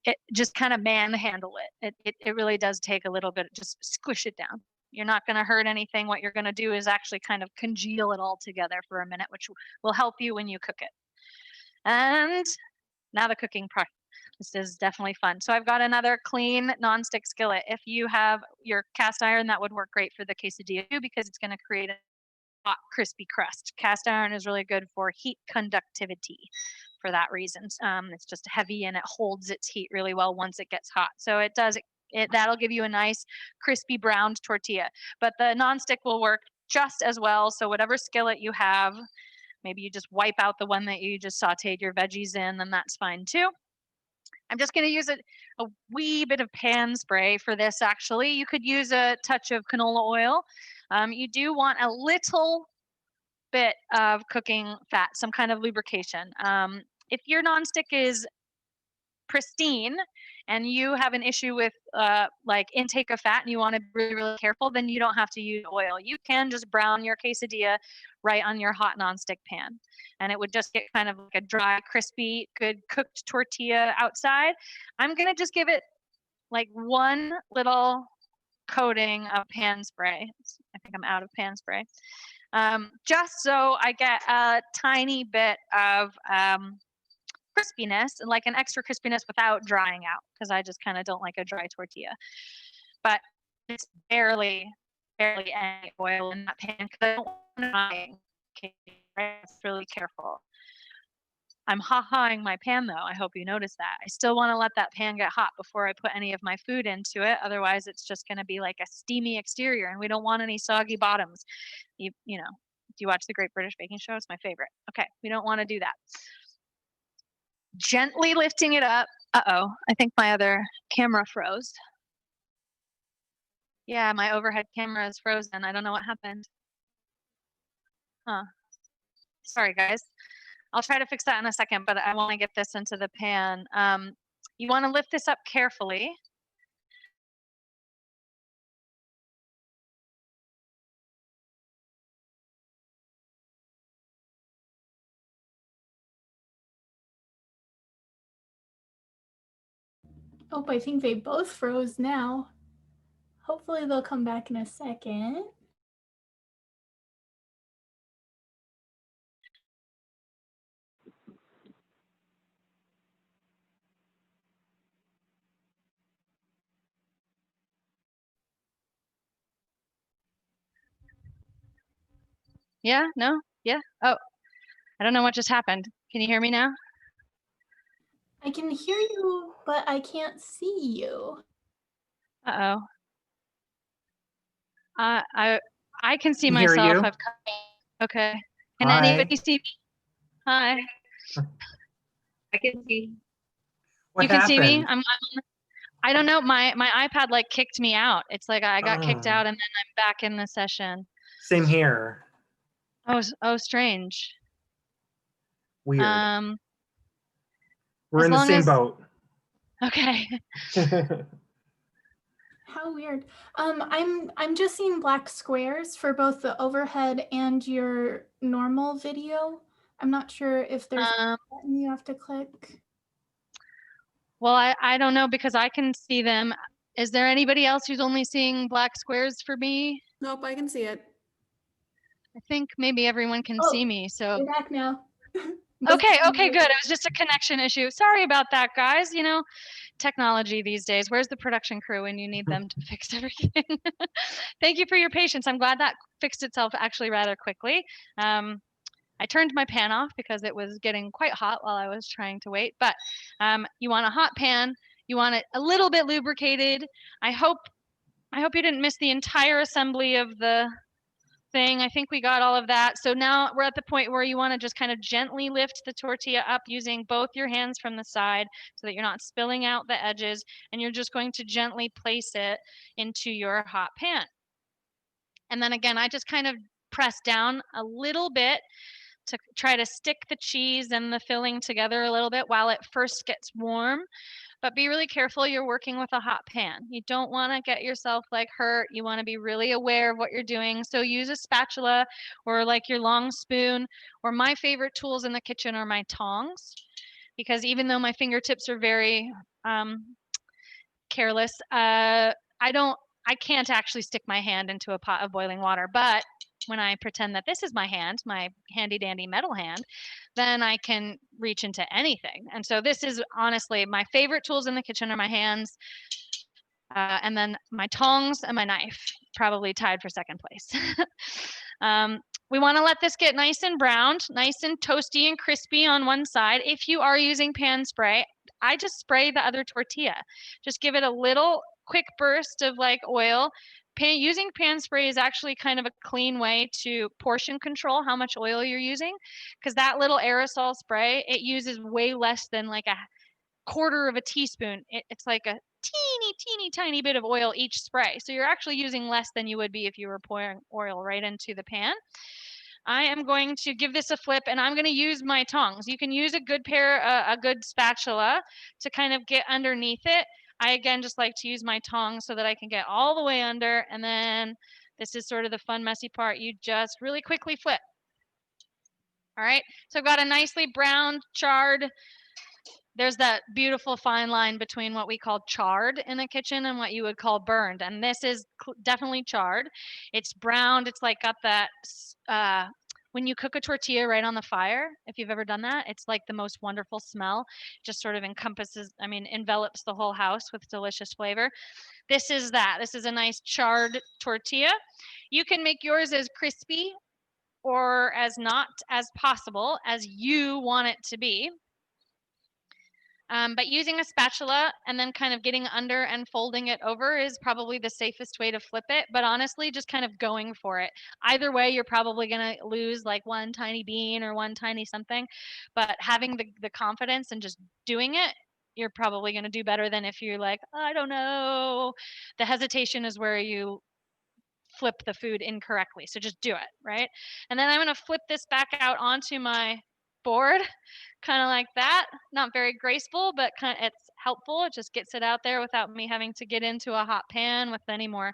it just kind of manhandle it. It really does take a little bit, just squish it down. You're not going to hurt anything. What you're going to do is actually kind of congeal it all together for a minute, which will help you when you cook it. And now the cooking part. This is definitely fun. So I've got another clean nonstick skillet. If you have your cast iron, that would work great for the quesadilla too, because it's going to create a hot, crispy crust. Cast iron is really good for heat conductivity for that reason. It's just heavy and it holds its heat really well once it gets hot. So it does that'll give you a nice crispy browned tortilla. But the nonstick will work just as well. So whatever skillet you have, maybe you just wipe out the one that you just sauteed your veggies in, then that's fine too. I'm just going to use a wee bit of pan spray for this, actually. You could use a touch of canola oil. You do want a little bit of cooking fat, some kind of lubrication. If your nonstick is pristine and you have an issue with like intake of fat and you want to be really, really careful, then you don't have to use oil. You can just brown your quesadilla right on your hot nonstick pan, and it would just get kind of like a dry, crispy, good cooked tortilla outside. I'm going to just give it like one little coating of pan spray. I think I'm out of pan spray. Just so I get a tiny bit of crispiness, and like an extra crispiness without drying out, because I just kind of don't like a dry tortilla. But it's barely any oil in that pan because I don't want it drying. Okay, right? It's really careful. I'm ha-haing my pan though. I hope you notice that. I still want to let that pan get hot before I put any of my food into it. Otherwise, it's just going to be like a steamy exterior, and we don't want any soggy bottoms. You know, do you watch the Great British Baking Show? It's my favorite. Okay, we don't want to do that. Gently lifting it up. Uh-oh, I think my other camera froze. Yeah, my overhead camera is frozen. I don't know what happened. Huh. Sorry, guys. I'll try to fix that in a second, but I want to get this into the pan. You want to lift this up carefully.
Oh, I think they both froze now. Hopefully they'll come back in a second.
Yeah, no, yeah. Oh, I don't know what just happened. Can you hear me now?
I can hear you, but I can't see you.
Uh-oh. Uh, I I can see
Can hear
myself.
you.
Okay. Can
Hi.
anybody see me? Hi.
I can see.
What
You can see me?
happened?
I don't know. My iPad like kicked me out. It's like I got kicked
Oh,
out and then I'm back in the session.
same here.
Oh, strange.
Weird.
Um,
We're
as
in the
long
same
as
boat.
okay.
How weird. I'm just seeing black squares for both the overhead and your normal video. I'm not sure if there's a
Um,
button you have to click.
well, I don't know because I can see them. Is there anybody else who's only seeing black squares for me?
Nope, I can see it.
I think maybe everyone can see
Oh,
me. So
you're back now.
okay, good. It was just a connection issue. Sorry about that, guys. Technology these days. Where's the production crew when you need them to fix everything? Thank you for your patience. I'm glad that fixed itself actually rather quickly. I turned my pan off because it was getting quite hot while I was trying to wait. But you want a hot pan. You want it a little bit lubricated. I hope you didn't miss the entire assembly of the thing. I think we got all of that. So now we're at the point where you want to just kind of gently lift the tortilla up using both your hands from the side so that you're not spilling out the edges, and you're just going to gently place it into your hot pan. And then again, I just kind of press down a little bit to try to stick the cheese and the filling together a little bit while it first gets warm. But be really careful, you're working with a hot pan. You don't wanna get yourself, like, hurt. You wanna be really aware of what you're doing. So use a spatula or, like, your long spoon, or my favorite tools in the kitchen are my tongs, because even though my fingertips are very, careless, I can't actually stick my hand into a pot of boiling water, but when I pretend that this is my hand, my handy dandy metal hand, then I can reach into anything. And so this is honestly my favorite tools in the kitchen are my hands, and then my tongs and my knife, probably tied for second place. um, we want to let this get nice and browned, nice and toasty and crispy on one side. If you are using pan spray, I just spray the other tortilla. Just give it a little quick burst of like oil. Using pan spray is actually kind of a clean way to portion control how much oil you're using, because that little aerosol spray, it uses way less than like a quarter of a teaspoon. It's like a teeny tiny bit of oil each spray. So you're actually using less than you would be if you were pouring oil right into the pan. I am going to give this a flip, and I'm going to use my tongs. You can use a good spatula to kind of get underneath it. I again just like to use my tongs so that I can get all the way under, and then this is sort of the fun messy part. You just really quickly flip. All right, so I've got a nicely browned, charred. There's that beautiful fine line between what we call charred in a kitchen and what you would call burned. And this is definitely charred. It's browned. It's like got that, when you cook a tortilla right on the fire, if you've ever done that, it's like the most wonderful smell. Just sort of envelops the whole house with delicious flavor. This is that. This is a nice charred tortilla. You can make yours as crispy or as not as possible as you want it to be. But using a spatula and then kind of getting under and folding it over is probably the safest way to flip it. But honestly, just kind of going for it. Either way, you're probably going to lose like one tiny bean or one tiny something. But having the confidence and just doing it, you're probably going to do better than if you're like, I don't know. The hesitation is where you flip the food incorrectly. So just do it, right? And then I'm going to flip this back out onto my board, kind of like that. Not very graceful, but it's helpful. It just gets it out there without me having to get into a hot pan with any more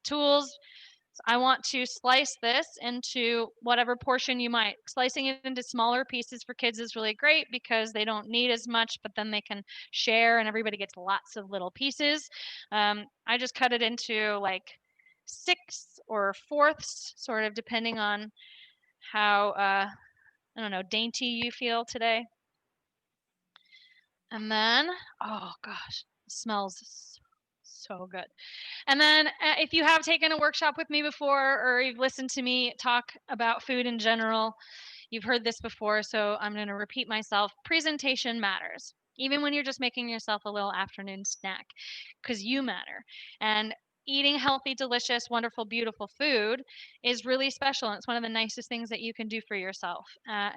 tools. So I want to slice this into whatever portion you might. Slicing it into smaller pieces for kids is really great because they don't need as much, but then they can share and everybody gets lots of little pieces. I just cut it into like sixths or fourths, sort of depending on how I don't know, dainty you feel today. And then, oh gosh, it smells so good. And then if you have taken a workshop with me before or you've listened to me talk about food in general, you've heard this before, so I'm going to repeat myself. Presentation matters. even when you're just making yourself a little afternoon snack, because you matter. And eating healthy, delicious, wonderful, beautiful food is really special. And it's one of the nicest things that you can do for yourself,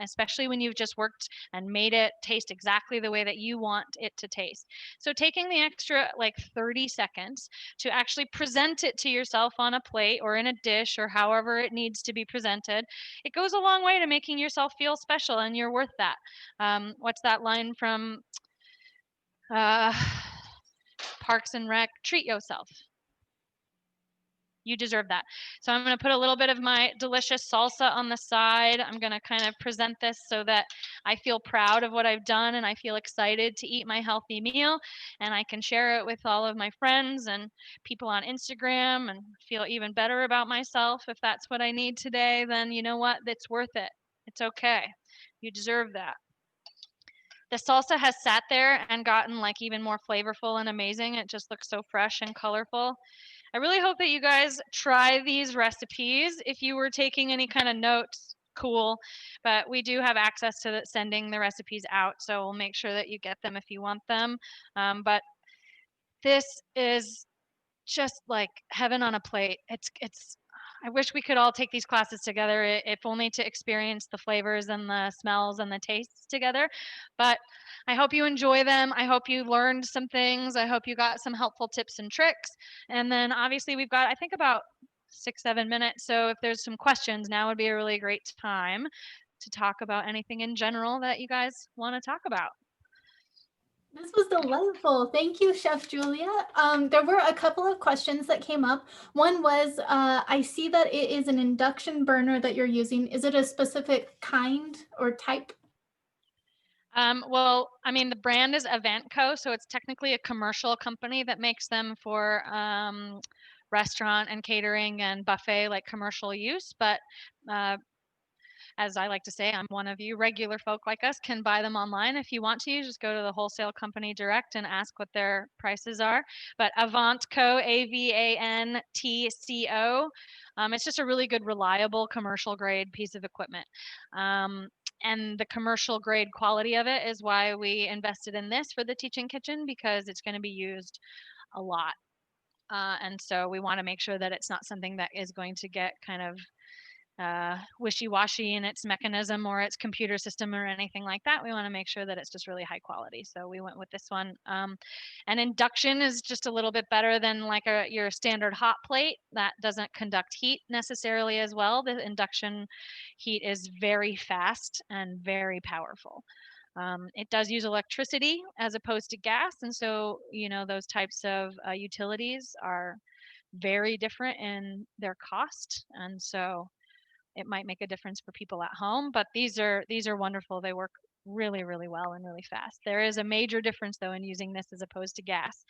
especially when you've just worked and made it taste exactly the way that you want it to taste. So taking the extra like 30 seconds to actually present it to yourself on a plate or in a dish or however it needs to be presented, it goes a long way to making yourself feel special, and you're worth that. What's that line from uh, Parks and Rec? Treat yourself. You deserve that. So I'm going to put a little bit of my delicious salsa on the side. I'm going to kind of present this so that I feel proud of what I've done and I feel excited to eat my healthy meal, and I can share it with all of my friends and people on Instagram and feel even better about myself. If that's what I need today, then you know what? It's worth it. It's okay. You deserve that. The salsa has sat there and gotten like even more flavorful and amazing. It just looks so fresh and colorful. I really hope that you guys try these recipes. If you were taking any kind of notes, cool. But we do have access to sending the recipes out, so we'll make sure that you get them if you want them. But this is just like heaven on a plate. It's I wish we could all take these classes together, if only to experience the flavors and the smells and the tastes together. But I hope you enjoy them. I hope you learned some things. I hope you got some helpful tips and tricks. And then obviously we've got, I think, about 6-7 minutes. So if there's some questions, now would be a really great time to talk about anything in general that you guys want to talk about.
This was delightful. Thank you, Chef Julia. There were a couple of questions that came up. One was, I see that it is an induction burner that you're using. Is it a specific kind or type?
Well, I mean, the brand is Avantco, so it's technically a commercial company that makes them for restaurant and catering and buffet, like commercial use. But as I like to say, I'm one of you regular folk like us can buy them online if you want to. You just go to the wholesale company direct and ask what their prices are. But Avantco, Avantco, it's just a really good, reliable commercial grade piece of equipment. And the commercial grade quality of it is why we invested in this for the teaching kitchen, because it's going to be used a lot. And so we want to make sure that it's not something that is going to get kind of wishy-washy in its mechanism or its computer system or anything like that. We want to make sure that it's just really high quality. So we went with this one. And induction is just a little bit better than like your standard hot plate that doesn't conduct heat necessarily as well. The induction heat is very fast and very powerful. It does use electricity as opposed to gas. And so, you know, those types of utilities are very different in their cost. And so it might make a difference for people at home, but these are wonderful. They work really, really well and really fast. There is a major difference though in using this as opposed to gas.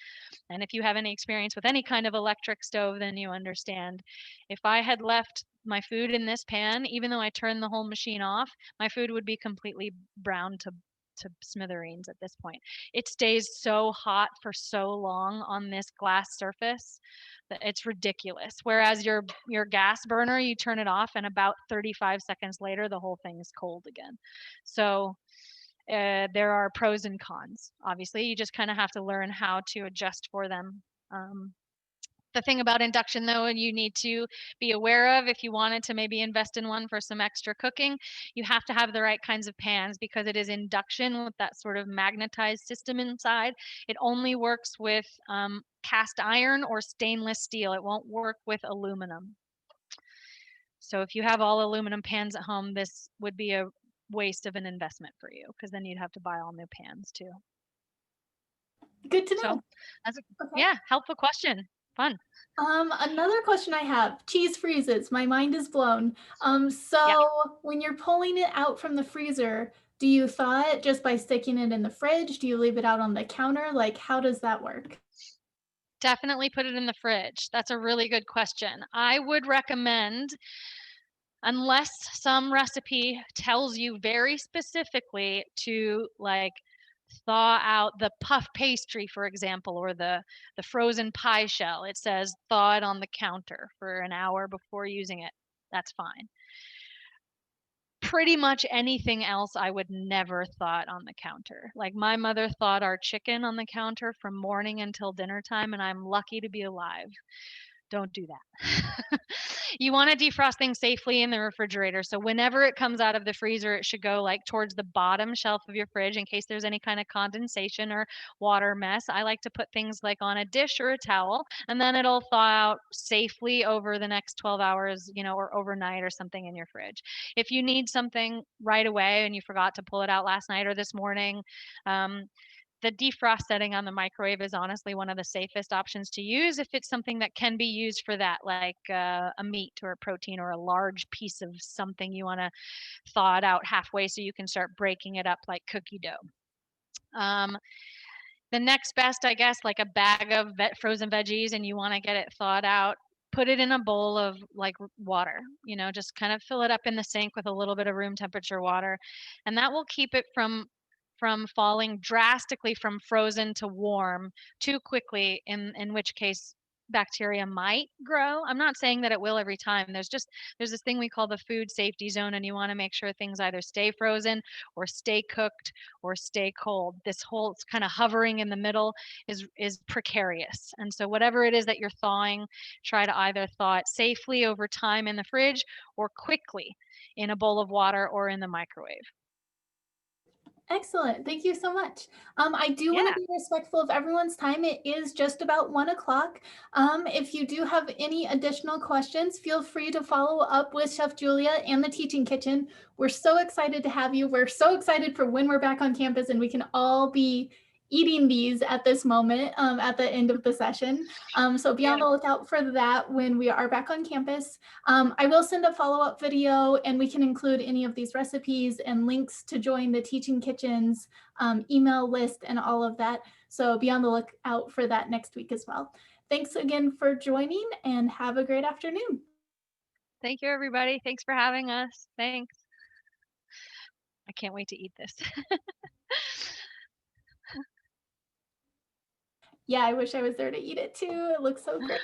And if you have any experience with any kind of electric stove, then you understand. If I had left my food in this pan, even though I turned the whole machine off, my food would be completely brown to smithereens at this point. It stays so hot for so long on this glass surface that it's ridiculous. Whereas your gas burner, you turn it off and about 35 seconds later, the whole thing is cold again. So there are pros and cons. Obviously, you just kind of have to learn how to adjust for them. The thing about induction though, and you need to be aware of if you wanted to maybe invest in one for some extra cooking, you have to have the right kinds of pans because it is induction with that sort of magnetized system inside. It only works with cast iron or stainless steel. It won't work with aluminum. So if you have all aluminum pans at home, this would be a waste of an investment for you, because then you'd have to buy all new pans too.
Good to know.
So that's
Okay.
yeah, helpful question. Fun.
Another question I have, cheese freezes. My mind is blown. So when you're pulling it out from the freezer, do you thaw it just by sticking it in the fridge? Do you leave it out on the counter? Like, how does that work?
Definitely put it in the fridge. That's a really good question. I would recommend, unless some recipe tells you very specifically to like thaw out the puff pastry, for example, or the frozen pie shell. It says thaw it on the counter for an hour before using it. That's fine. pretty much anything else I would never thought on the counter. Like my mother thawed our chicken on the counter from morning until dinner time, and I'm lucky to be alive. Don't do that. You want to defrost things safely in the refrigerator. So whenever it comes out of the freezer, it should go like towards the bottom shelf of your fridge in case there's any kind of condensation or water mess. I like to put things like on a dish or a towel, and then it'll thaw out safely over the next 12 hours, or overnight or something in your fridge. If you need something right away and you forgot to pull it out last night or this morning, the defrost setting on the microwave is honestly one of the safest options to use if it's something that can be used for that, like a meat or a protein or a large piece of something you want to thaw it out halfway so you can start breaking it up like cookie dough. The next best, I guess, like a bag of frozen veggies and you want to get it thawed out, put it in a bowl of like water, just kind of fill it up in the sink with a little bit of room temperature water, and that will keep it from falling drastically from frozen to warm too quickly, in which case bacteria might grow. I'm not saying that it will every time. There's this thing we call the food safety zone, and you want to make sure things either stay frozen or stay cooked or stay cold. This whole kind of hovering in the middle is precarious. And so whatever it is that you're thawing, try to either thaw it safely over time in the fridge or quickly in a bowl of water or in the microwave.
Excellent. Thank you so much. I do want
Yeah.
to be respectful of everyone's time. It is just about 1:00. If you do have any additional questions, feel free to follow up with Chef Julia and the Teaching Kitchen. We're so excited to have you. We're so excited for when we're back on campus and we can all be eating these at this moment at the end of the session. So be on the lookout for that when we are back on campus. I will send a follow-up video and we can include any of these recipes and links to join the Teaching Kitchen's email list and all of that. So be on the lookout for that next week as well. Thanks again for joining and have a great afternoon.
Thank you, everybody. Thanks for having us. Thanks. I can't wait to eat this.
Yeah, I wish I was there to eat it too. It looks so great.